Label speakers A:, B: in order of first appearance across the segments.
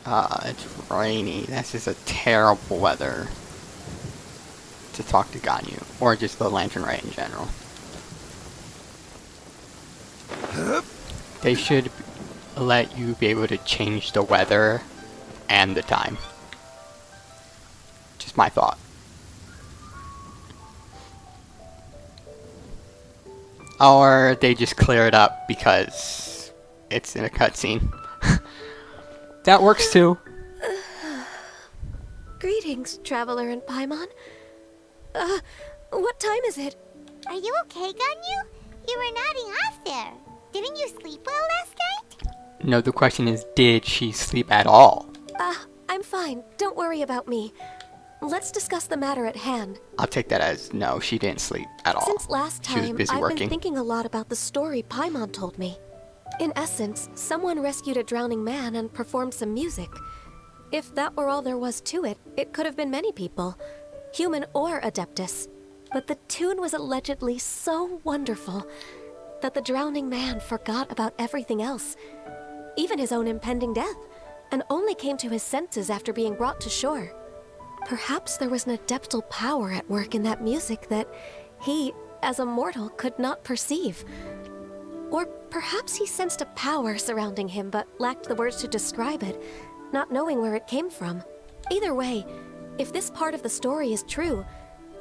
A: It's rainy. This is a terrible weather to talk to Ganyu, or just the Lantern Rite in general. They should let you be able to change the weather and the time. Just my thought. Or they just clear it up because it's in a cutscene. That works too.
B: Greetings, Traveler and Paimon. What time is it?
C: Are you okay, Ganyu? You were nodding off there. Didn't you sleep well last night?
A: No, the question is, did she sleep at all?
B: I'm fine. Don't worry about me. Let's discuss the matter at hand.
A: I'll take that as no, she didn't sleep at all.
B: Since last
A: She was
B: time,
A: busy
B: I've
A: working.
B: been thinking a lot about the story Paimon told me. In essence, someone rescued a drowning man and performed some music. If that were all there was to it, it could have been many people, human or Adeptus. But the tune was allegedly so wonderful that the drowning man forgot about everything else, even his own impending death, and only came to his senses after being brought to shore. Perhaps there was an adeptal power at work in that music that he, as a mortal, could not perceive. Or perhaps he sensed a power surrounding him but lacked the words to describe it, not knowing where it came from. Either way, if this part of the story is true,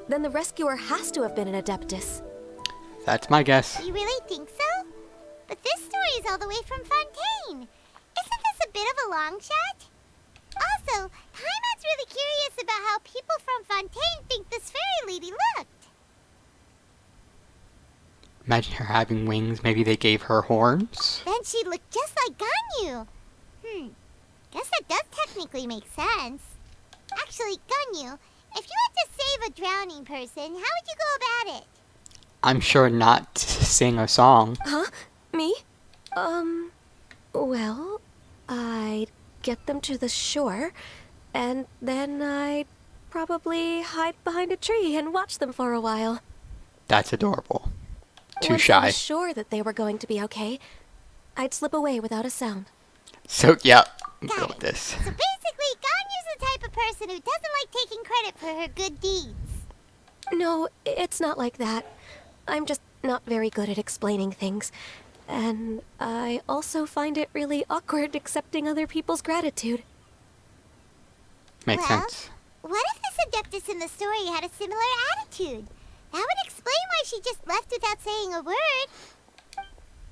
B: then the rescuer has to have been an Adeptus.
A: That's my guess.
C: You really think so? But this story is all the way from Fontaine. Isn't this a bit of a long shot? Also, Paimon's really curious about how people from Fontaine think this fairy lady looked.
A: Imagine her having wings. Maybe they gave her horns.
C: Then she'd look just like Ganyu. Guess that does technically make sense. Actually, Ganyu, if you had to save a drowning person, how would you go about it?
A: I'm sure not to sing a song.
B: Huh? Me? Well, I'd get them to the shore, and then I'd probably hide behind a tree and watch them for a while.
A: That's adorable. Too
B: Once I
A: shy.
B: was sure that they were going to be okay, I'd slip away without a sound.
A: So, yep. I'm
C: Got
A: good
C: it.
A: with this.
C: So basically, Ganyu's the type of person who doesn't like taking credit for her good deeds.
B: No, it's not like that. I'm just not very good at explaining things. And I also find it really awkward accepting other people's gratitude.
A: Makes
C: Well,
A: sense.
C: What if this Adeptus in the story had a similar attitude? That would explain why she just left without saying a word.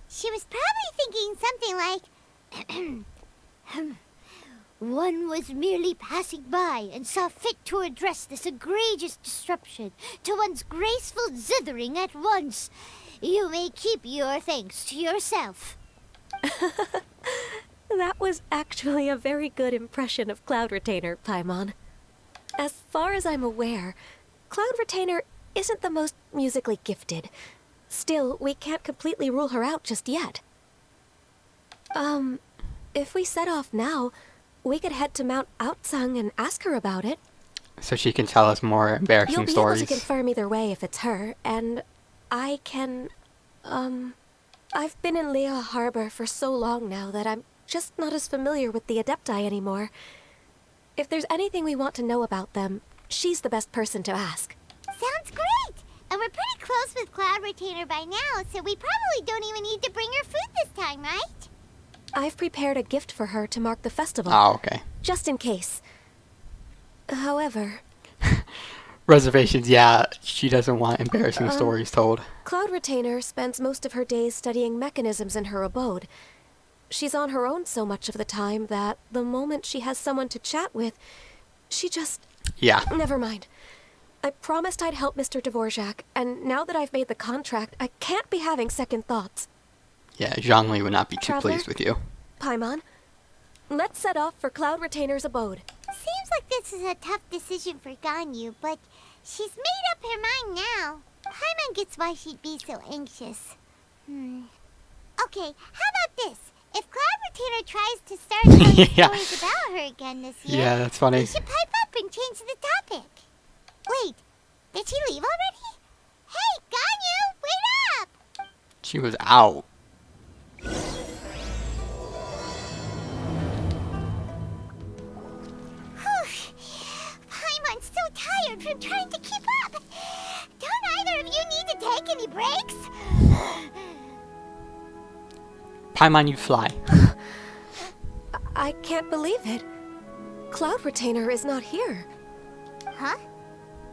C: She was probably thinking something like, one was merely passing by and saw fit to address this egregious disruption to one's graceful zithering at once. You may keep your thanks to yourself.
B: That was actually a very good impression of Cloud Retainer, Paimon. As far as I'm aware, Cloud Retainer isn't the most musically gifted. Still, we can't completely rule her out just yet. If we set off now, we could head to Mount Outsung and ask her about it.
A: So she can tell us more embarrassing
B: You'll be
A: stories.
B: able to confirm either way if it's her, and I can, I've been in Lea Harbor for so long now that I'm just not as familiar with the Adepti anymore. If there's anything we want to know about them, she's the best person to ask.
C: Sounds great! And we're pretty close with Cloud Retainer by now, so we probably don't even need to bring her food this time, right?
B: I've prepared a gift for her to mark the festival.
A: Oh, okay.
B: Just in case. However,
A: Reservations, yeah. She doesn't want embarrassing stories told.
B: Cloud Retainer spends most of her days studying mechanisms in her abode. She's on her own so much of the time that the moment she has someone to chat with, she just...
A: Yeah.
B: Never mind. I promised I'd help Mr. Dvorak, and now that I've made the contract, I can't be having second thoughts.
A: Yeah, Zhongli would not be too
B: Traveler?
A: pleased with you.
B: Paimon, let's set off for Cloud Retainer's abode.
C: Seems like this is a tough decision for Ganyu, but she's made up her mind now. Paimon gets why she'd be so anxious. Okay, how about this? If Cloud Retainer tries to start telling
A: Yeah.
C: stories about her again this year,
A: Yeah, that's funny.
C: we should pipe up and change the topic. Wait, did she leave already? Hey, Ganyu, wait up!
A: She was out. Paimon, you fly.
B: I can't believe it. Cloud Retainer is not here.
C: Huh?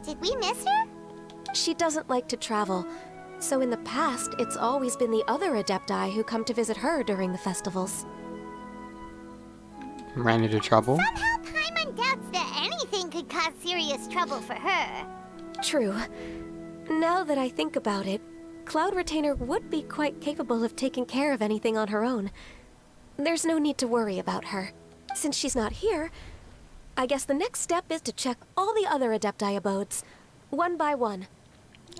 C: Did we miss her?
B: She doesn't like to travel, so in the past, it's always been the other Adepti who come to visit her during the festivals.
A: Ran into trouble.
C: Somehow Paimon doubts that anything could cause serious trouble for her.
B: True. Now that I think about it, Cloud Retainer would be quite capable of taking care of anything on her own. There's no need to worry about her. Since she's not here, I guess the next step is to check all the other Adepti abodes, one by one.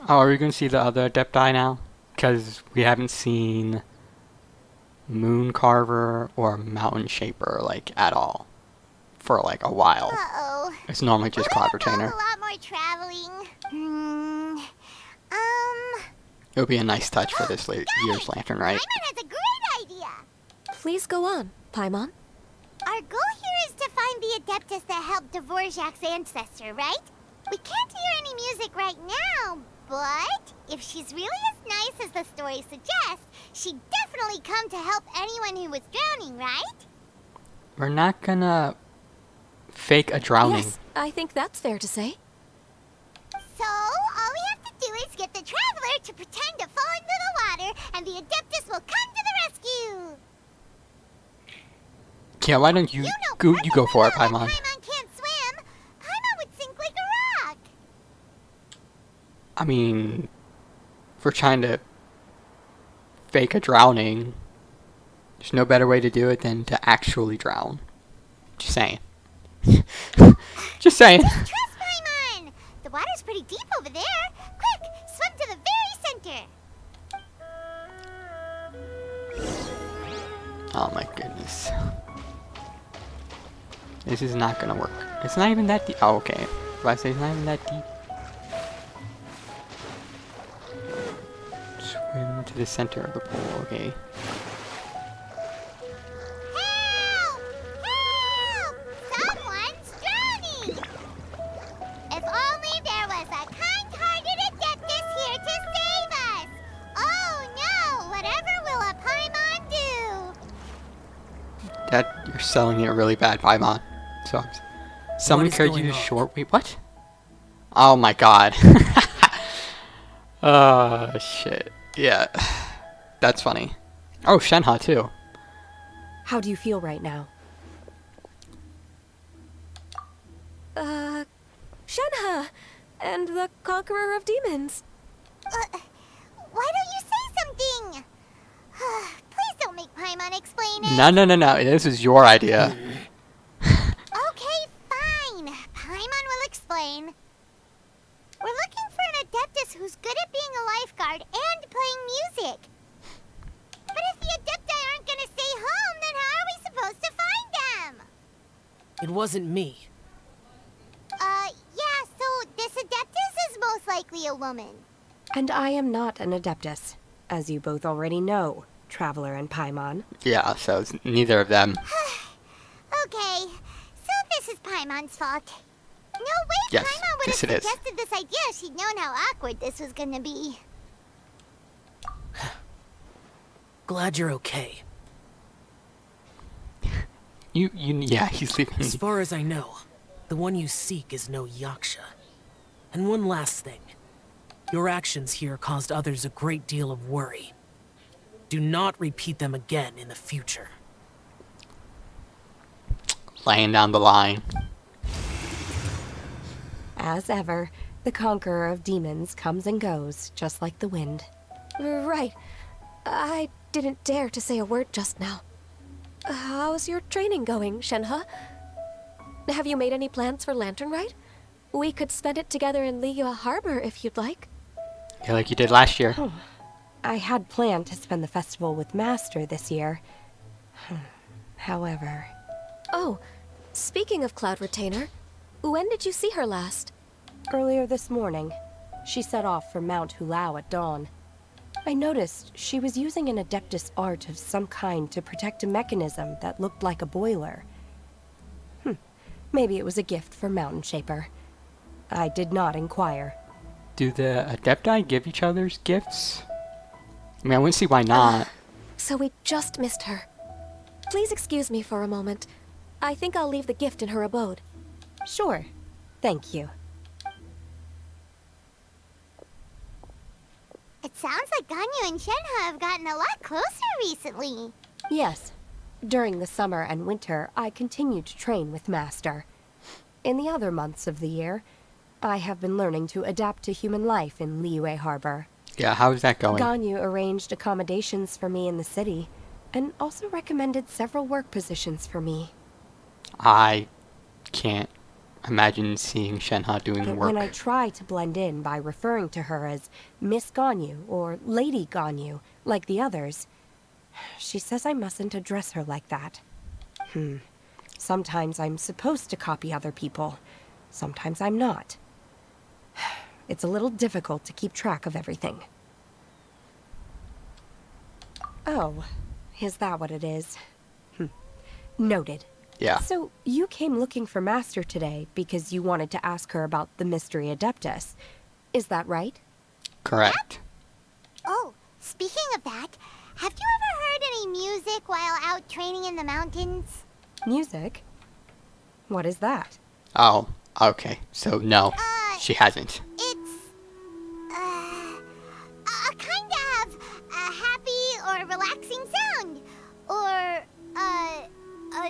A: Oh, are we going to see the other Adepti now? Because we haven't seen Moon Carver or Mountain Shaper, like, at all. For, like, a while.
C: Uh-oh.
A: It's normally just
C: Would
A: Cloud
C: it involve
A: Retainer.
C: a lot more traveling?
A: It would be a nice touch for this year's Lantern Rite.
C: Paimon has a great idea!
B: Please go on, Paimon.
C: Our goal here is to find the Adeptus that helped Dvorak's ancestor, right? We can't hear any music right now, but if she's really as nice as the story suggests, she'd definitely come to help anyone who was drowning, right?
A: We're not gonna fake a drowning.
B: Yes, I think that's fair to say.
C: So, all we have to do is get the Traveler to pretend to fall into the water, and the Adeptus will come to the rescue!
A: Yeah, why don't you you go for it, Paimon?
C: Paimon can't swim! Paimon would sink like a rock!
A: I mean, if we're trying to fake a drowning, there's no better way to do it than to actually drown. Just saying. Just saying.
C: Trust Paimon! The water's pretty deep over there. Quick, swim to the very center.
A: Oh my goodness. This is not gonna work. It's not even that deep. Oh, okay. If I say it's not even that deep. Swim to the center of the pool, okay.
C: Help! Help! Someone's drowning! If only there was a kind-hearted Adeptus here to save us! Oh no! Whatever will a Paimon do?
A: That you're selling it really bad, Paimon. So someone
D: is
A: carried you
D: going
A: to
D: on?
A: shore. Wait, what? Oh my god. Oh shit. Yeah. That's funny. Oh, Shenhe too.
E: How do you feel right now?
B: Shenhe! And the Conqueror of Demons.
C: Why don't you say something? Please don't make Paimon explain it.
A: No. This is your idea.
C: Okay, fine. Paimon will explain. We're looking for an Adeptus who's good at being a lifeguard and playing music. But if the Adepti aren't gonna stay home, then how are we supposed to find them?
D: It wasn't me.
C: Yeah, so this Adeptus is most likely a woman.
E: And I am not an Adeptus, as you both already know, Traveler and Paimon.
A: Yeah, so it's neither of them.
C: Okay, so this is Paimon's fault. No way
A: Yes,
C: Paimon would have
A: yes it is.
C: suggested this idea if she'd known how awkward this was gonna be.
D: Glad you're okay.
A: Yeah, he's leaving.
D: As far as I know, the one you seek is no Yaksha. And one last thing. Your actions here caused others a great deal of worry. Do not repeat them again in the future.
A: Laying down the line.
E: As ever, the Conqueror of Demons comes and goes, just like the wind.
B: Right. I didn't dare to say a word just now. How's your training going, Shenhe? Have you made any plans for Lantern Rite? We could spend it together in Liyue Harbor if you'd like.
A: Yeah, like you did last year.
E: I had planned to spend the festival with Master this year. However...
B: Oh, speaking of Cloud Retainer, when did you see her last?
E: Earlier this morning, she set off for Mount Hulao at dawn. I noticed she was using an Adeptus art of some kind to protect a mechanism that looked like a boiler. Maybe it was a gift for Mountain Shaper. I did not inquire.
A: Do the Adepti give each other's gifts? I mean, I wouldn't see why not.
B: So we just missed her. Please excuse me for a moment. I think I'll leave the gift in her abode.
E: Sure. Thank you.
C: It sounds like Ganyu and Shenhe have gotten a lot closer recently.
E: Yes. During the summer and winter, I continue to train with Master. In the other months of the year, I have been learning to adapt to human life in Liyue Harbor.
A: Yeah, how's that going?
E: Ganyu arranged accommodations for me in the city, and also recommended several work positions for me.
A: I can't imagine seeing Shenhe doing
E: But
A: work.
E: when I try to blend in by referring to her as Miss Ganyu or Lady Ganyu, like the others, she says I mustn't address her like that. Sometimes I'm supposed to copy other people. Sometimes I'm not. It's a little difficult to keep track of everything. Oh, is that what it is? Noted.
A: Yeah,
E: So, you came looking for Master today because you wanted to ask her about the Mystery Adeptus. Is that right?
A: correct.
C: Oh, speaking of that, have you ever heard any music while out training in the mountains?
E: Music? What is that?
A: Oh, okay. So no, she hasn't.
C: It's a kind of a happy or relaxing sound, or a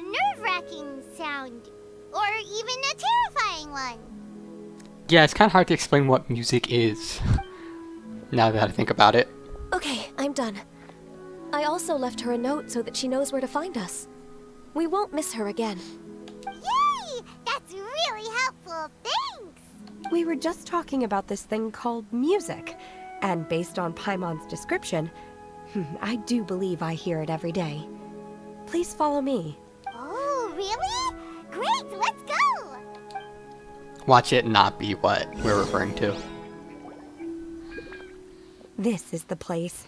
C: nerve-wracking sound, or even a terrifying one.
A: Yeah, it's kind of hard to explain what music is. Now that I think about it.
B: Okay, I'm done. I also left her a note so that she knows where to find us. We won't miss her again.
C: Yay! That's really helpful. Thanks.
E: We were just talking about this thing called music, and based on Paimon's description, I do believe I hear it every day. Please follow me.
C: Oh, really? Great, let's go!
A: Watch it not be what we're referring to.
E: This is the place.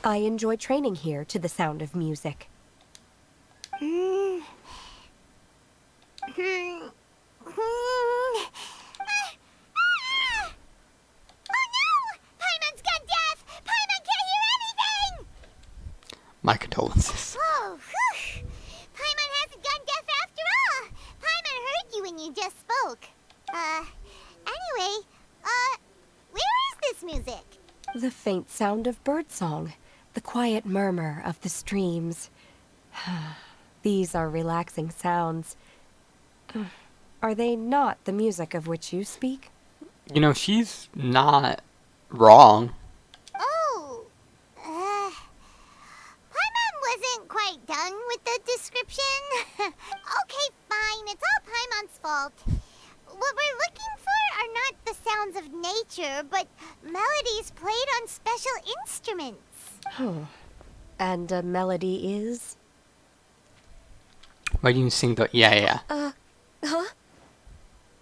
E: I enjoy training here to the sound of music.
C: Oh no! Paimon's gone deaf! Paimon can't hear anything!
A: My condolences.
C: Oh, whew! Paimon hasn't gone deaf after all! Paimon heard you when you just spoke. Anyway, where is this music?
E: The faint sound of birdsong, the quiet murmur of the streams. These are relaxing sounds. Are they not the music of which you speak?
A: You know, she's not wrong.
C: Oh, Paimon wasn't quite done with the description. Okay, fine, it's all Paimon's fault. What we're looking for are not the sounds of nature, but melodies played on special instruments.
E: Oh. And a melody is?
A: Why do you sing the... Yeah.
B: Huh?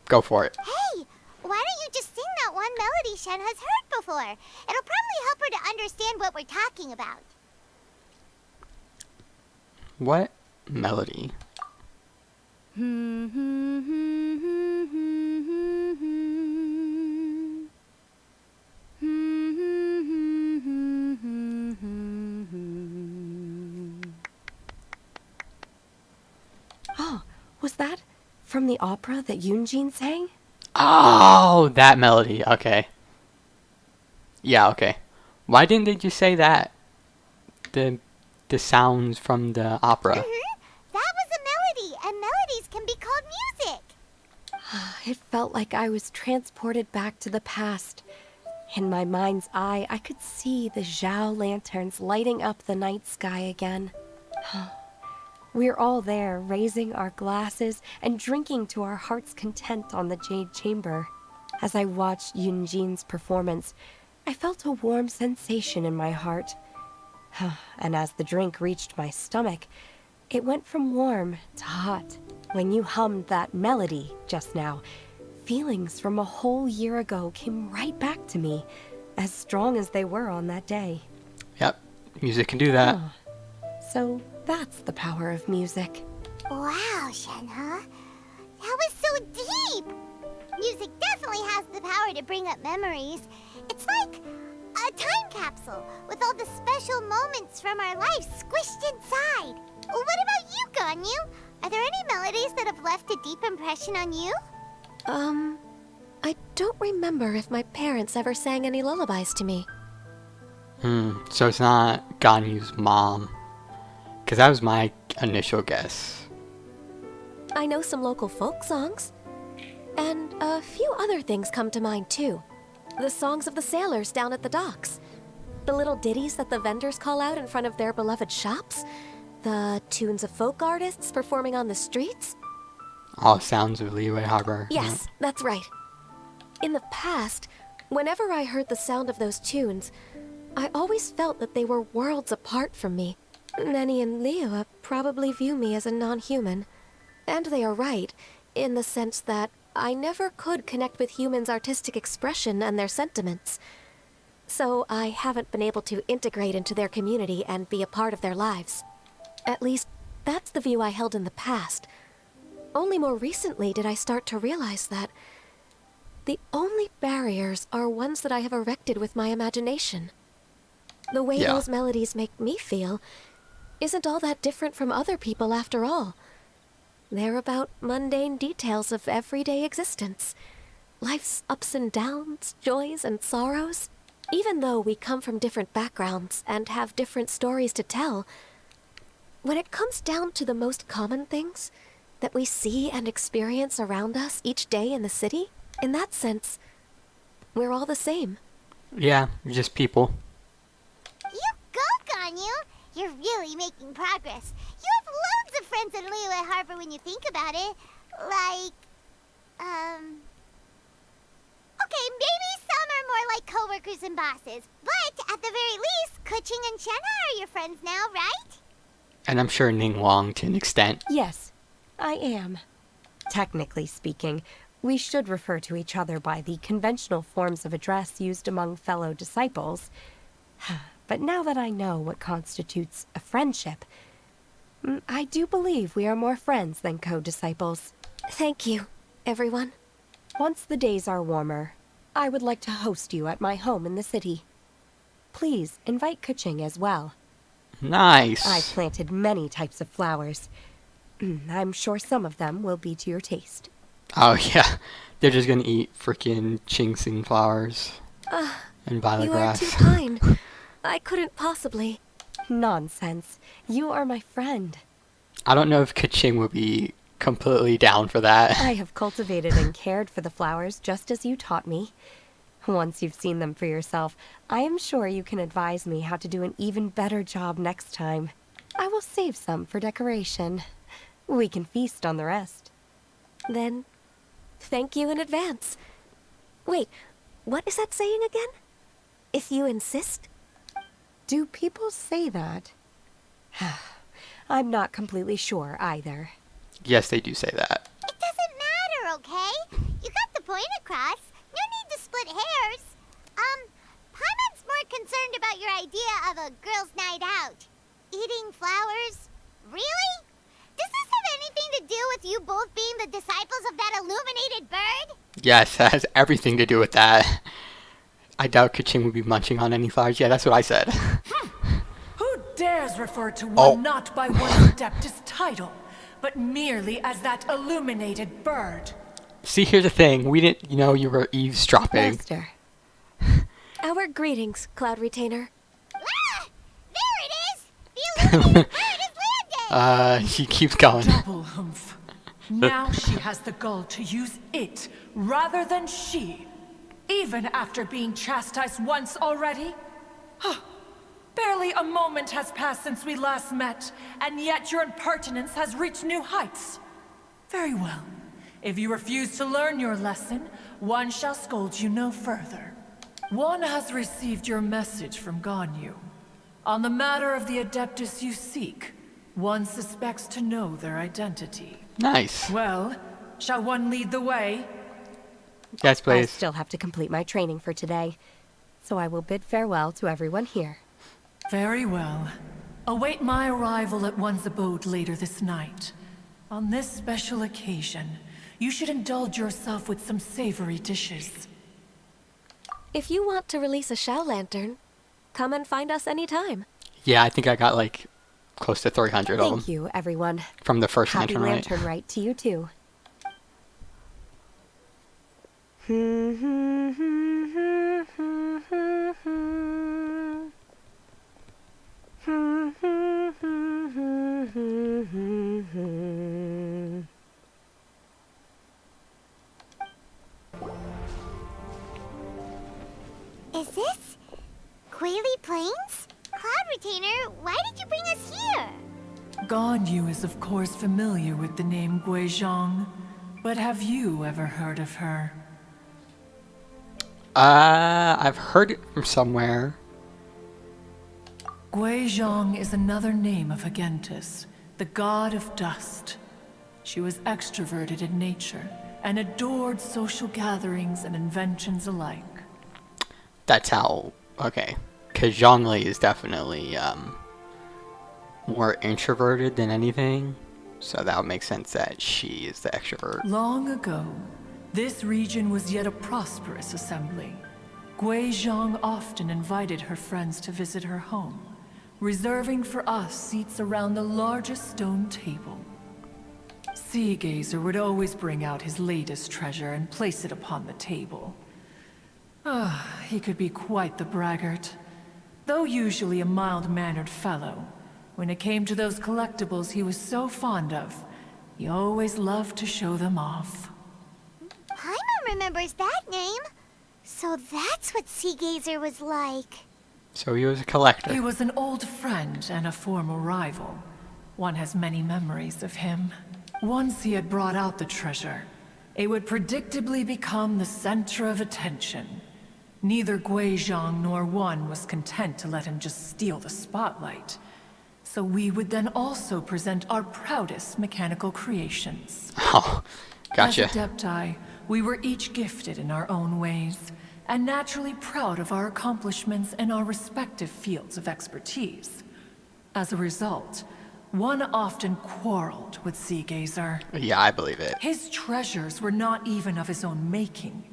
A: Go for it.
C: Hey, why don't you just sing that one melody Shen has heard before? It'll probably help her to understand what we're talking about.
A: What melody?
E: Oh, was that from the opera that Yunjin sang?
A: Oh, that melody. Okay. Yeah, okay. Why didn't they just say that? The sounds from the opera.
C: That was a melody, and melodies can be called music.
E: It felt like I was transported back to the past. In my mind's eye, I could see the Zhao lanterns lighting up the night sky again. We're all there, raising our glasses and drinking to our heart's content on the Jade Chamber. As I watched Yunjin's performance, I felt a warm sensation in my heart. And as the drink reached my stomach, it went from warm to hot. When you hummed that melody just now, feelings from a whole year ago came right back to me, as strong as they were on that day.
A: Yep, music can do that.
E: So that's the power of music.
C: Wow, Shenhe. That was so deep. Music definitely has the power to bring up memories. It's like a A time capsule with all the special moments from our lives squished inside. What about you, Ganyu? Are there any melodies that have left a deep impression on you?
B: I don't remember if my parents ever sang any lullabies to me.
A: So it's not Ganyu's mom. Because that was my initial guess.
B: I know some local folk songs. And a few other things come to mind, too. The songs of the sailors down at the docks. The little ditties that the vendors call out in front of their beloved shops. The tunes of folk artists performing on the streets.
A: All sounds of Liyue Harbor.
B: Yes, that's right. In the past, whenever I heard the sound of those tunes, I always felt that they were worlds apart from me. Nenny and Liyue probably view me as a non-human. And they are right, in the sense that I never could connect with humans' artistic expression and their sentiments. So I haven't been able to integrate into their community and be a part of their lives. At least, that's the view I held in the past. Only more recently did I start to realize that the only barriers are ones that I have erected with my imagination. The way
A: Yeah.
B: those melodies make me feel isn't all that different from other people after all. They're about mundane details of everyday existence. Life's ups and downs, joys and sorrows. Even though we come from different backgrounds and have different stories to tell, when it comes down to the most common things that we see and experience around us each day in the city, in that sense, we're all the same.
A: Yeah, you're just people.
C: You go, Ganyu! You're really making progress. You have loads of friends in Liyue Harbor when you think about it. Like, okay, maybe some are more like coworkers and bosses. But at the very least, Kuching and Shenna are your friends now, right?
A: And I'm sure Ning Wong to an extent.
E: Yes, I am. Technically speaking, we should refer to each other by the conventional forms of address used among fellow disciples. But now that I know what constitutes a friendship, I do believe we are more friends than co-disciples.
B: Thank you, everyone.
E: Once the days are warmer, I would like to host you at my home in the city. Please invite Kuching as well.
A: Nice.
E: I've planted many types of flowers. I'm sure some of them will be to your taste.
A: Oh yeah, they're just gonna eat freaking Chingsing flowers and violet
B: You are
A: grass.
B: too kind. I couldn't possibly.
E: Nonsense. You are my friend.
A: I don't know if Kaching would be completely down for that.
E: I have cultivated and cared for the flowers just as you taught me. Once you've seen them for yourself, I am sure you can advise me how to do an even better job next time. I will save some for decoration. We can feast on the rest.
B: Then, thank you in advance. Wait, what is that saying again? If you insist?
E: Do people say that? I'm not completely sure either.
A: Yes, they do say that.
C: It doesn't matter, okay? You got the point across. No need to split hairs. Paimon's more concerned about your idea of a girls' night out. Eating flowers? Really? Does this have anything to do with you both being the disciples of that illuminated bird?
A: Yes, that has everything to do with that. I doubt Kaching would be munching on any flowers. Yeah, that's what I said.
D: Who dares refer to one
A: Oh.
D: not by one's adeptus title, but merely as that illuminated bird?
A: See, here's the thing. We didn't know you were eavesdropping.
E: Master,
B: Our greetings, Cloud Retainer.
C: Ah! There it is! The illuminated bird has landed!
A: She keeps going.
D: Double humph. Now she has the gall to use it rather than she, even after being chastised once already. Barely a moment has passed since we last met, and yet your impertinence has reached new heights. Very well. If you refuse to learn your lesson, one shall scold you no further. One has received your message from Ganyu. On the matter of the Adeptus you seek, one suspects to know their identity.
A: Nice.
D: Well, shall one lead the way?
A: Yes,
E: I
A: please.
E: still have to complete my training for today, so I will bid farewell to everyone here.
D: Very well. Await my arrival at one's abode later this night. On this special occasion, you should indulge yourself with some savory dishes.
B: If you want to release a Shao Lantern, come and find us anytime.
A: Yeah, I think I got like close to 300 of them
E: Thank you, everyone.
A: from the first
E: Happy
A: Lantern Rite.
E: Lantern Rite to you too.
C: Is this Quaily Plains? Cloud Retainer, why did you bring us here?
F: Ganyu is of course familiar with the name Guizhong, but have you ever heard of her?
A: I've heard it from somewhere.
F: Guizhong is another name of Agentis, the god of dust. She was extroverted in nature and adored social gatherings and inventions alike.
A: That's how. Okay, because Zhongli is definitely more introverted than anything, so that would make sense that she is the extrovert.
F: Long ago, this region was yet a prosperous assembly. Guizhong often invited her friends to visit her home, reserving for us seats around the largest stone table. Sea Gazer would always bring out his latest treasure and place it upon the table. He could be quite the braggart. Though usually a mild-mannered fellow, when it came to those collectibles he was so fond of, he always loved to show them off.
C: Paimon remembers that name. So that's what Sea Gazer was like.
A: So he was a collector.
F: He was an old friend and a former rival. One has many memories of him. Once he had brought out the treasure, it would predictably become the center of attention. Neither Guizhong nor one was content to let him just steal the spotlight. So we would then also present our proudest mechanical creations.
A: Oh, gotcha.
F: As Adepti, we were each gifted in our own ways, and naturally proud of our accomplishments in our respective fields of expertise. As a result, one often quarreled with Sea Gazer.
A: Yeah, I believe it.
F: His treasures were not even of his own making.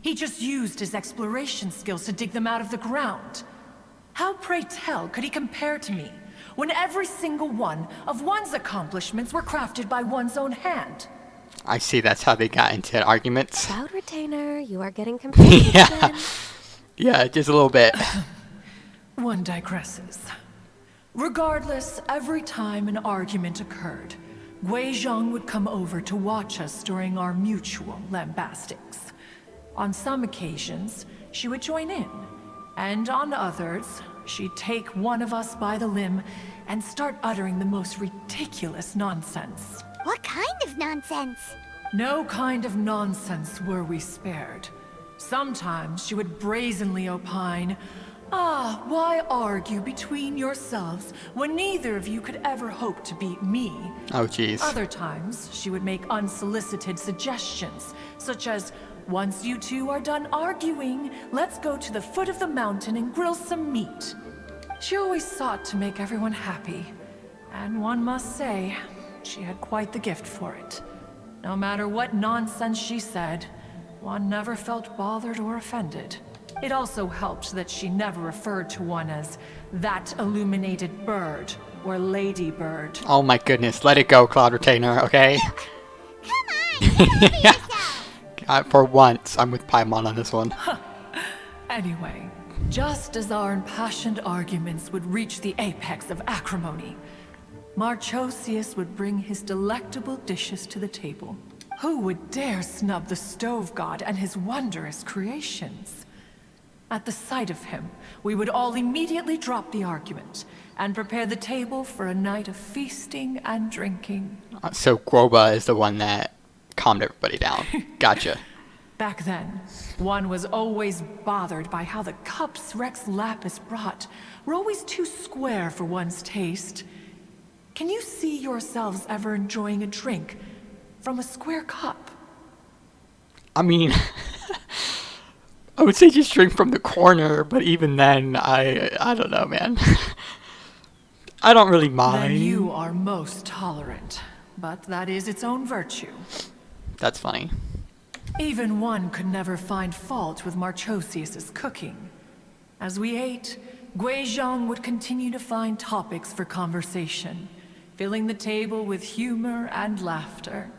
F: He just used his exploration skills to dig them out of the ground. How, pray tell, could he compare to me, when every single one of one's accomplishments were crafted by one's own hand?
A: I see that's how they got into arguments.
B: Cloud Retainer, you are getting confused.
A: Yeah. Yeah, just a little bit.
F: One digresses. Regardless, every time an argument occurred, Guizhong would come over to watch us during our mutual lambastics. On some occasions, she would join in, and on others, she'd take one of us by the limb and start uttering the most ridiculous nonsense.
C: What kind of nonsense?
F: No kind of nonsense were we spared. Sometimes she would brazenly opine, why argue between yourselves when neither of you could ever hope to beat me?
A: Oh, jeez.
F: Other times, she would make unsolicited suggestions, such as, once you two are done arguing, let's go to the foot of the mountain and grill some meat. She always sought to make everyone happy, and one must say, she had quite the gift for it. No matter what nonsense she said, one never felt bothered or offended. It also helped that she never referred to one as that illuminated bird or ladybird.
A: Oh my goodness, let it go, Cloud Retainer, okay?
C: Come on, get over yourself.
A: For once, I'm with Paimon on this one.
F: Anyway, just as our impassioned arguments would reach the apex of acrimony, Marchosius would bring his delectable dishes to the table. Who would dare snub the stove god and his wondrous creations? At the sight of him, we would all immediately drop the argument and prepare the table for a night of feasting and drinking.
A: So Groba is the one that calmed everybody down. Gotcha.
F: Back then, one was always bothered by how the cups Rex Lapis brought were always too square for one's taste. Can you see yourselves ever enjoying a drink from a square cup?
A: I mean, I would say just drink from the corner, but even then, I don't know, man. I don't really mind.
F: Then you are most tolerant, but that is its own virtue.
A: That's funny.
F: Even one could never find fault with Marchosius's cooking. As we ate, Guizhong would continue to find topics for conversation, filling the table with humor and laughter.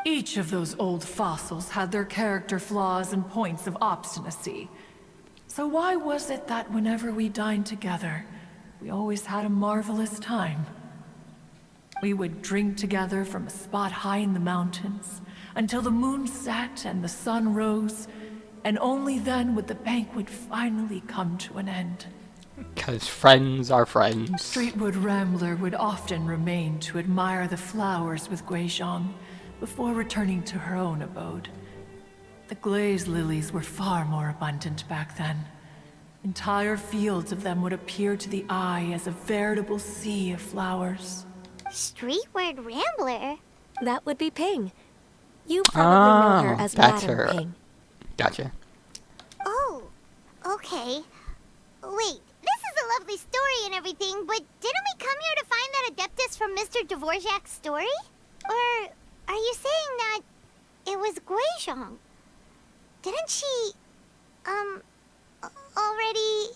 F: Each of those old fossils had their character flaws and points of obstinacy. So why was it that whenever we dined together, we always had a marvelous time? We would drink together from a spot high in the mountains, until the moon set and the sun rose, and only then would the banquet finally come to an end.
A: Because friends are friends.
F: Streetwood Rambler would often remain to admire the flowers with Guizhong before returning to her own abode. The glaze lilies were far more abundant back then. Entire fields of them would appear to the eye as a veritable sea of flowers.
C: Streetward Rambler?
B: That would be Ping. You probably know her as
A: that's
B: Madam
A: her.
B: Ping.
A: Gotcha.
C: Oh, okay. Wait, this is a lovely story and everything, but didn't we come here to find that Adeptus from Mr. Dvorak's story? Or are you saying that it was Guizhong? Didn't she, already,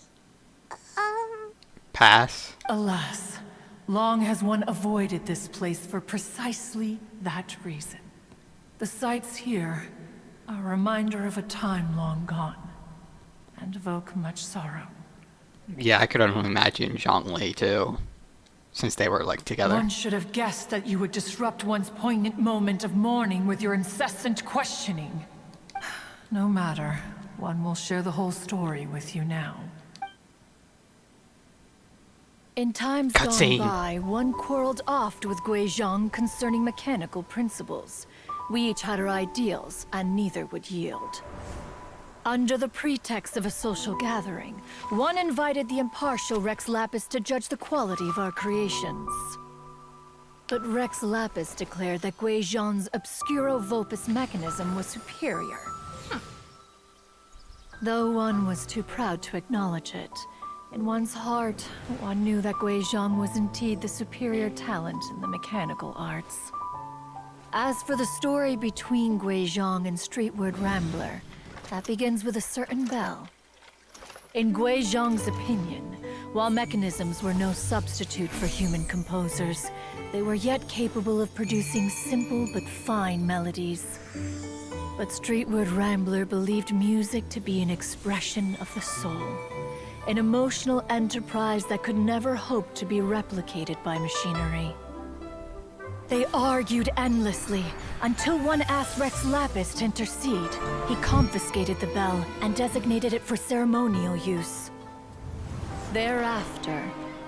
A: Pass.
F: Alas, long has one avoided this place for precisely that reason. The sights here are a reminder of a time long gone, and evoke much sorrow.
A: Yeah, I could only imagine Zhongli too, since they were like together.
F: One should have guessed that you would disrupt one's poignant moment of mourning with your incessant questioning. No matter, one will share the whole story with you now. In times
A: Cutscene.
F: gone by, one quarreled oft with Guizhong concerning mechanical principles. We each had our ideals, and neither would yield. Under the pretext of a social gathering, one invited the impartial Rex Lapis to judge the quality of our creations. But Rex Lapis declared that Guizhong's Obscuro Vulpus mechanism was superior. Though one was too proud to acknowledge it, in one's heart, one knew that Guizhong was indeed the superior talent in the mechanical arts. As for the story between Guizhong and Streetward Rambler, that begins with a certain bell. In Guizhong's opinion, while mechanisms were no substitute for human composers, they were yet capable of producing simple but fine melodies. But Streetward Rambler believed music to be an expression of the soul, an emotional enterprise that could never hope to be replicated by machinery. They argued endlessly, until one asked Rex Lapis to intercede. He confiscated the bell and designated it for ceremonial use. Thereafter,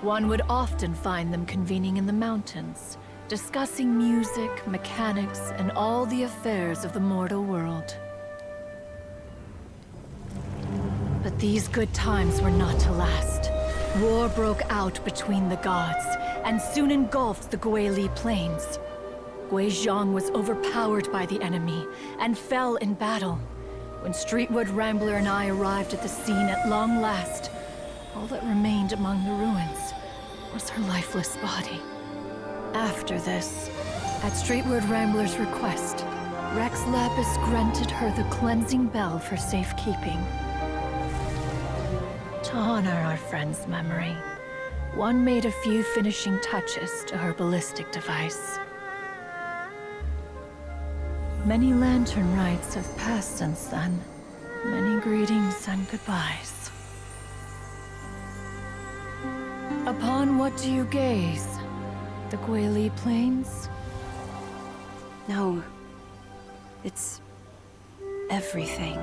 F: one would often find them convening in the mountains, discussing music, mechanics, and all the affairs of the mortal world. But these good times were not to last. War broke out between the gods, and soon engulfed the Guili Plains. Guizhong was overpowered by the enemy, and fell in battle. When Streetwood Rambler and I arrived at the scene at long last, all that remained among the ruins was her lifeless body. After this, at Streetwood Rambler's request, Rex Lapis granted her the cleansing bell for safekeeping. To honor our friend's memory, one made a few finishing touches to her ballistic device. Many Lantern Rites have passed since then. Many greetings and goodbyes. Upon what do you gaze? The Guili Plains?
E: No, it's everything.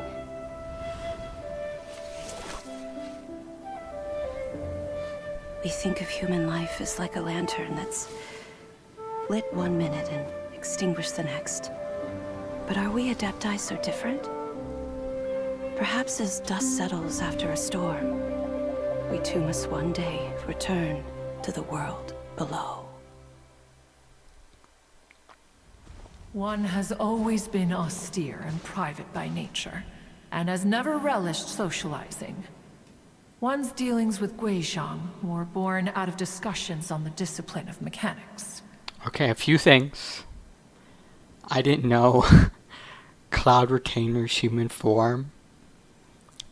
E: We think of human life as like a lantern that's lit one minute and extinguished the next. But are we Adepti so different? Perhaps as dust settles after a storm, we too must one day return to the world below.
F: One has always been austere and private by nature, and has never relished socializing. One's dealings with Guizhong were born out of discussions on the discipline of mechanics.
A: Okay, a few things. I didn't know Cloud Retainer's human form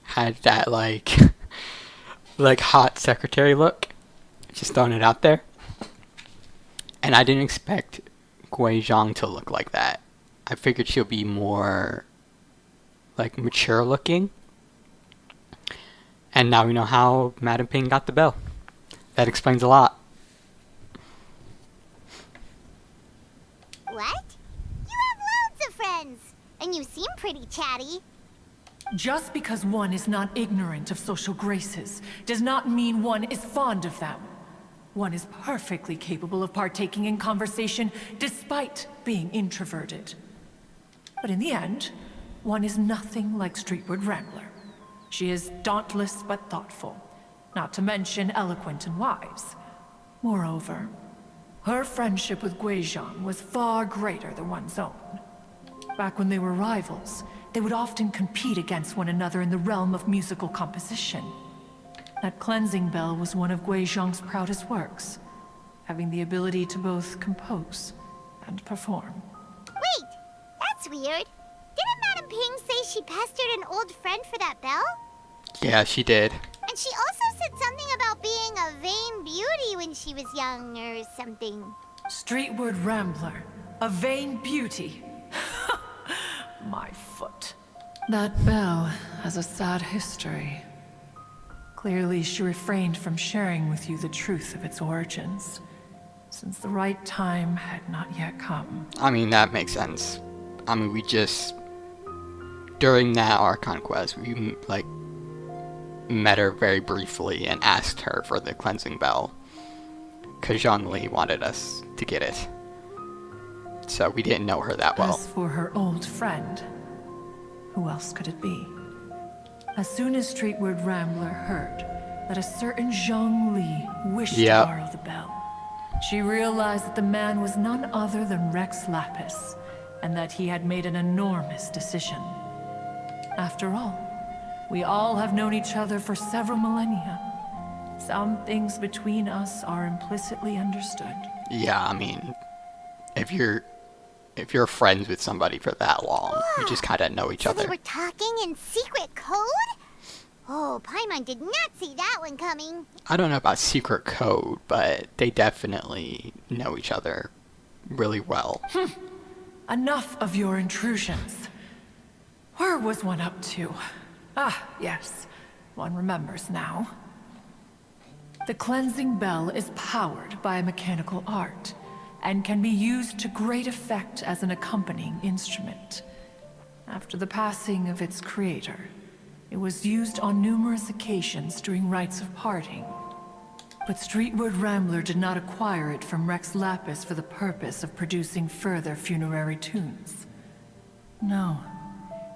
A: had that like like hot secretary look. Just throwing it out there. And I didn't expect Gui Zhang to look like that. I figured she'll be more like mature looking. And now we know how Madame Ping got the bell. That explains a lot.
C: What? You have loads of friends, and you seem pretty chatty.
F: Just because one is not ignorant of social graces does not mean one is fond of them. One is perfectly capable of partaking in conversation despite being introverted. But in the end, one is nothing like Streetward Rambler. She is dauntless but thoughtful, not to mention eloquent and wise. Moreover, her friendship with Gui Zhang was far greater than one's own. Back when they were rivals, they would often compete against one another in the realm of musical composition. That cleansing bell was one of Gui Zhang's proudest works, having the ability to both compose and perform.
C: Wait, that's weird. Didn't Madame Ping say she pestered an old friend for that bell?
A: Yeah, she did.
C: And she also said something about being a vain beauty when she was young or something.
F: Streetward Rambler, a vain beauty. My foot. That bell has a sad history. Clearly, she refrained from sharing with you the truth of its origins, since the right time had not yet come.
A: I mean, that makes sense. I mean, during that Archon quest, we, like, met her very briefly and asked her for the cleansing bell. Because Zhongli wanted us to get it. So we didn't know her that well.
F: As for her old friend, who else could it be? As soon as Streetward Rambler heard that a certain Zhong Li wished to borrow the bell, she realized that the man was none other than Rex Lapis, and that he had made an enormous decision. After all, we all have known each other for several millennia. Some things between us are implicitly understood.
A: Yeah, I mean, if you're friends with somebody for that long, you just kind of know each
C: So
A: other.
C: they were talking in secret code? Oh, Paimon did not see that one coming.
A: I don't know about secret code, but they definitely know each other really well.
F: Enough of your intrusions. Where was one up to? Ah, yes. One remembers now. The cleansing bell is powered by a mechanical art, and can be used to great effect as an accompanying instrument. After the passing of its creator, it was used on numerous occasions during rites of parting. But Streetward Rambler did not acquire it from Rex Lapis for the purpose of producing further funerary tunes. No.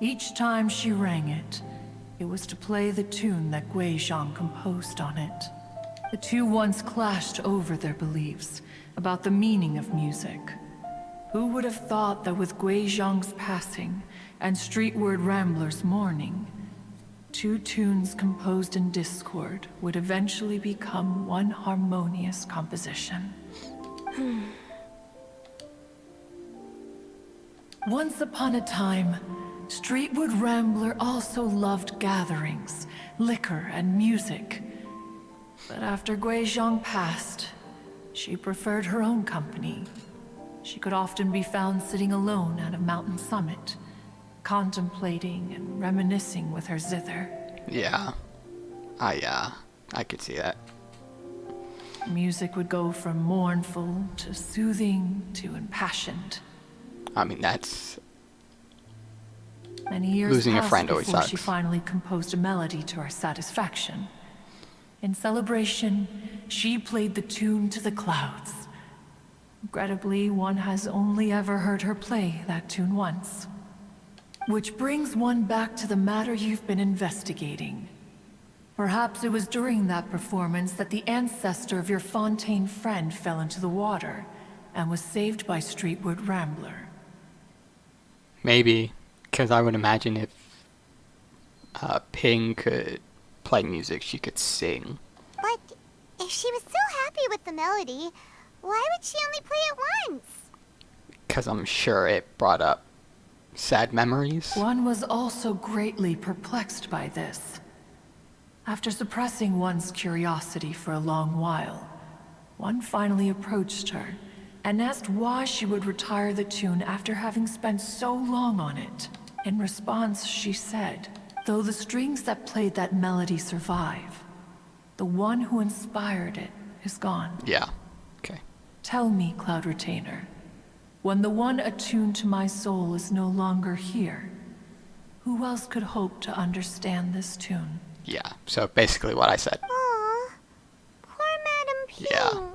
F: Each time she rang it, it was to play the tune that Gui Zhang composed on it. The two once clashed over their beliefs about the meaning of music. Who would have thought that with Gui Zhang's passing and Streetward Rambler's mourning, two tunes composed in discord would eventually become one harmonious composition? Once upon a time, Streetward Rambler also loved gatherings, liquor, and music. But after Gui Zhang passed, she preferred her own company. She could often be found sitting alone at a mountain summit, contemplating and reminiscing with her zither.
A: Yeah. I could see that.
F: Music would go from mournful to soothing to impassioned.
A: I mean, that's...
F: Many years
A: Losing a
F: passed
A: friend always
F: before
A: sucks.
F: she finally composed a melody to our satisfaction. In celebration, she played the tune to the clouds. Regrettably, one has only ever heard her play that tune once. Which brings one back to the matter you've been investigating. Perhaps it was during that performance that the ancestor of your Fontaine friend fell into the water and was saved by Streetward Rambler.
A: Maybe, because I would imagine if Ping could play music, she could sing.
C: But if she was so happy with the melody, why would she only play it once?
A: Because I'm sure it brought up sad memories.
F: One was also greatly perplexed by this. After suppressing one's curiosity for a long while, one finally approached her and asked why she would retire the tune after having spent so long on it. In response, she said, "Though the strings that played that melody survive, the one who inspired it is gone.
A: Yeah. Okay.
F: Tell me, Cloud Retainer, when the one attuned to my soul is no longer here, who else could hope to understand this tune?"
A: Yeah. So basically what I said.
C: Aw, poor Madam Ping.
A: Yeah.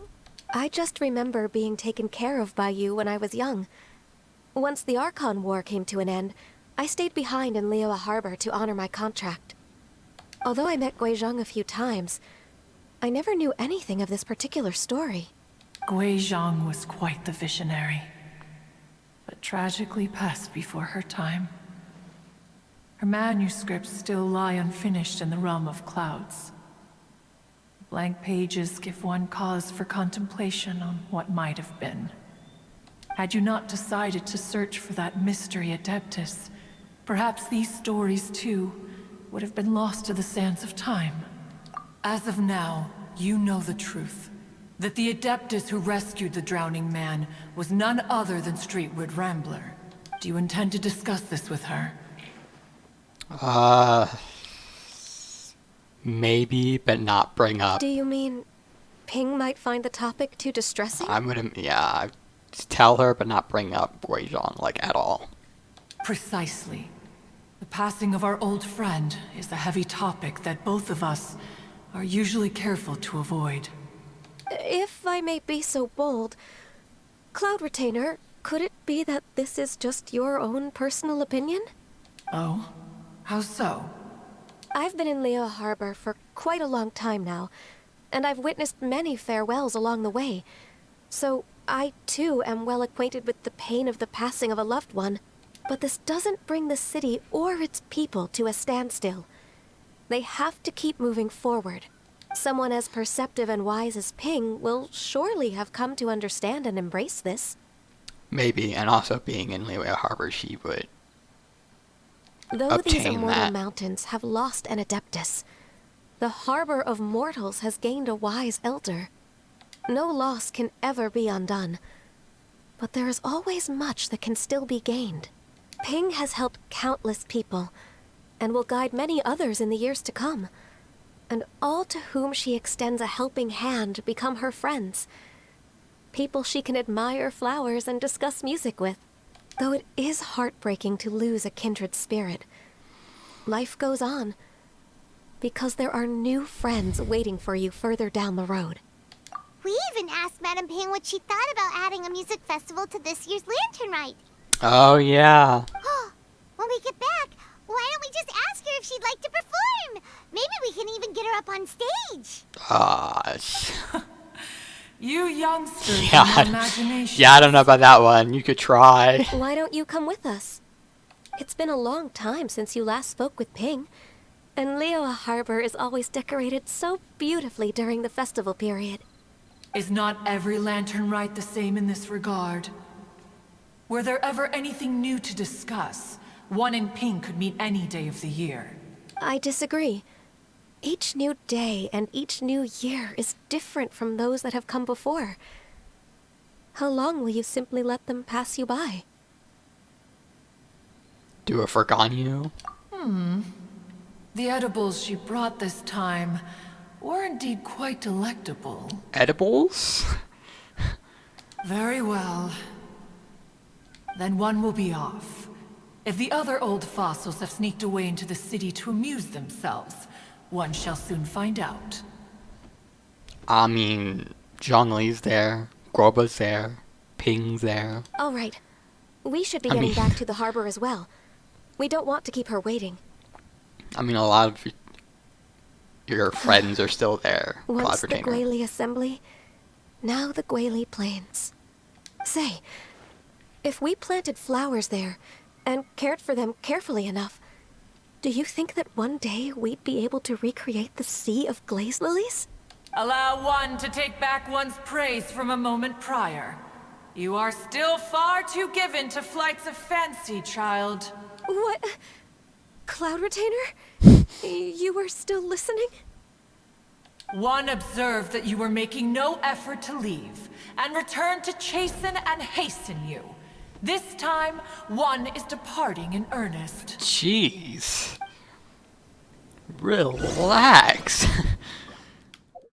B: I just remember being taken care of by you when I was young. Once the Archon War came to an end, I stayed behind in Liyue Harbor to honor my contract. Although I met Guizhong a few times, I never knew anything of this particular story.
F: Gui Zhang was quite the visionary, but tragically passed before her time. Her manuscripts still lie unfinished in the realm of clouds. Blank pages give one cause for contemplation on what might have been. Had you not decided to search for that mystery Adeptus, perhaps these stories, too, would have been lost to the sands of time. As of now, you know the truth. That the Adeptus who rescued the drowning man was none other than Streetwood Rambler. Do you intend to discuss this with her?
A: Maybe, but not bring up.
B: Do you mean Ping might find the topic too distressing?
A: I'm gonna, yeah, tell her, but not bring up Guizhong, like, at all.
F: Precisely. The passing of our old friend is a heavy topic that both of us are usually careful to avoid.
B: If I may be so bold, Cloud Retainer, could it be that this is just your own personal opinion?
F: Oh? How so?
B: I've been in Liyue Harbor for quite a long time now, and I've witnessed many farewells along the way. So I, too, am well acquainted with the pain of the passing of a loved one. But this doesn't bring the city or its people to a standstill. They have to keep moving forward. Someone as perceptive and wise as Ping will surely have come to understand and embrace this.
A: Maybe, and also being in Liyue Harbor, she would
B: Though these
A: obtain
B: immortal
A: that.
B: mountains have lost an Adeptus, the harbor of mortals has gained a wise elder. No loss can ever be undone, but there is always much that can still be gained. Ping has helped countless people, and will guide many others in the years to come. And all to whom she extends a helping hand become her friends. People she can admire flowers and discuss music with. Though it is heartbreaking to lose a kindred spirit, life goes on, because there are new friends waiting for you further down the road.
C: We even asked Madam Ping what she thought about adding a music festival to this year's Lantern Rite.
A: Oh, yeah.
C: When we get back, why don't we just ask her if she'd like to perform? Maybe we can even get her up on stage.
F: You youngsters
A: Yeah.
F: have imagination.
A: Yeah, I don't know about that one. You could try.
B: Why don't you come with us? It's been a long time since you last spoke with Ping, and Liyue Harbor is always decorated so beautifully during the festival period.
F: Is not every Lantern Rite the same in this regard? Were there ever anything new to discuss? One in Pink could meet any day of the year.
B: I disagree. Each new day and each new year is different from those that have come before. How long will you simply let them pass you by?
A: Do a for Ganyu.
F: The edibles she brought this time were indeed quite delectable.
A: Edibles?
F: Very well. Then one will be off. If the other old fossils have sneaked away into the city to amuse themselves, one shall soon find out.
A: I mean, Zhongli's there, Groba's there, Ping's there.
B: All right. We should be
A: I
B: getting
A: mean-
B: back to the harbor as well. We don't want to keep her waiting.
A: I mean, a lot of your friends are still there. Cloud
B: Once the
A: Retainer.
B: Guili Assembly, now the Guili Plains. Say, if we planted flowers there and cared for them carefully enough, do you think that one day we'd be able to recreate the sea of glaze lilies?
F: Allow one to take back one's praise from a moment prior. You are still far too given to flights of fancy, child.
B: What? Cloud Retainer? You were still listening?
F: One observed that you were making no effort to leave, and returned to chasten and hasten you. This time, one is departing in earnest.
A: Jeez. Relax.